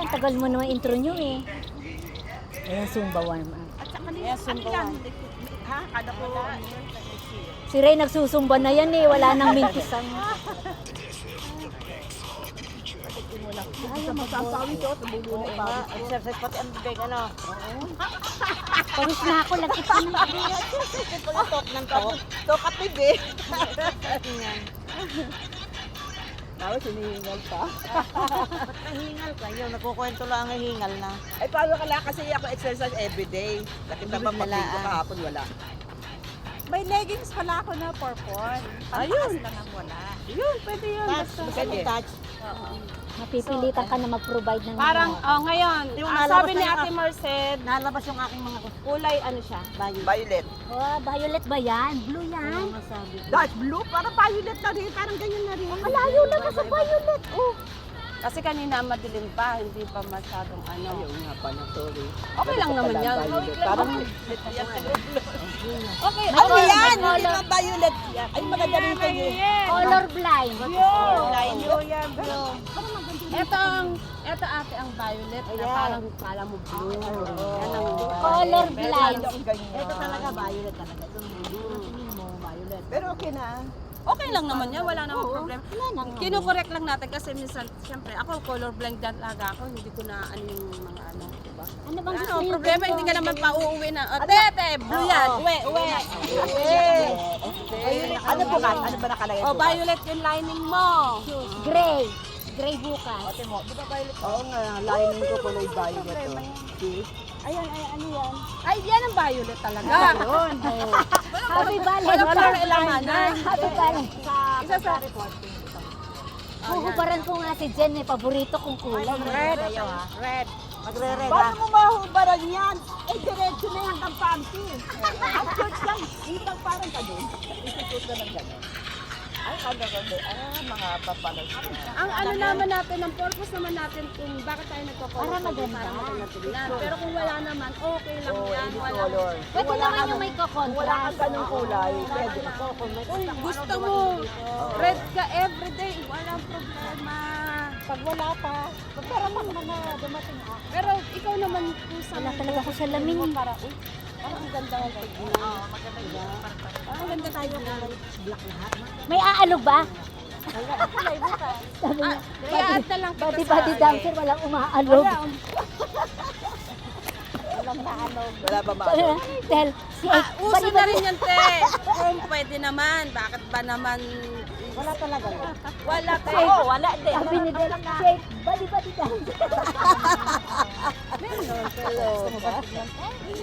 ang tagal mo naman intro nyo eh. Ayan, sumbawa naman. At saka ano yan? Ha? Kada ko. Si Ray nagsusumba na yan eh, wala nang mintisan. Ay, magsasawi ko. Tumulunay pa. Exercise pati ang bibig, ano? Pawis na ako, lagkit ko na. Tok ng tok. Tok at bibig. Tapos hinihingal pa. Ba't nahingal ka? Yun, nagkukwento lang ang hingal na. Ay, paano ka lang kasi ako exercise everyday. Nakita ba pag ko kahapon wala? May leggings pala ako na purple. Ayun. Lang ang wala. Yun, pwede yun. Touch, Basta. pwede touch. Mapipilitan ka na mag-provide ng Parang, ngayon, Yung ang nalabas sabi na ni yung Ate Merced, Nalabas yung aking mga kulay ano siya? bayo. Violet. Oh, violet ba yan? Blue yan? Masabi ko. Dark blue, parang violet na rin. Parang ganyan na rin. Malayo naman sa violet. Oh. Kasi kanina madilim pa, hindi pa masyadong ano. Ayaw nga pala, sorry. Okay lang naman yan. Violet. Parang Okay, ano okay. yan? Hindi na violet. Ay, maganda rin ito yun. Color blind. Blue yan, blue. Ito ate ang violet na parang kala mo blue. Yan ang Color blind. Ito talaga, violet talaga. Ito tingin mo, violet. Pero okay na. Okay lang naman yan, wala namang problema. Kinukorek lang natin kasi minsan, siyempre, ako colorblind talaga ako, hindi ko na ano yung mga ano, diba? Ano bang gusto Ano, niyo? problema, hindi ka naman pa-uuwi na, te, blue yan, uwi. Ano po ka? Ano ba nakalagay O, po? violet yung lining mo. Gray. Gray bukas. Oo nga, lining ko kulay violet. See? Ay, yan ang violet talaga. Happy Wala violet. pa rin ilamanan. Happy violet. Isa sa Huhubaran ko nga si Jen, eh, paborito kong kulay. Red, ayaw ha. Red. Magre-red ha. Paano mo mahubaran yan? Eh, diretso na yan kang panty. Ang short lang. Ibang parang ka doon. Isusot na lang gano'n. Ay, kanda ko doon. Mga papalas. ang ano naman natin, ang purpose naman natin kung bakit tayo nagko-color. Para maganda. Para maganda tingnan. Pero kung wala naman, okay lang Oo, yan. any Wala. color. Pwede naman yung may Wala ko-contrast. kang ganung kulay. Pwede. Kung gusto mo, red ka everyday, walang problema. Pag wala pa, pagkaraman mo na dumating ako. Pero ikaw naman kung sa Wala talaga ako sa lamin. parang ang ganda ng pagkina. Ang ganda tayo black lahat. May aalog ba? Kaya ata lang kita Body dancer, walang umaalog. Wala ba maano? Dahil si Uso na rin yan, te. Kung pwede naman, bakit ba naman Wala talaga. wala, te. Wala din. sabi ni Del, shake, body dancer. Hello.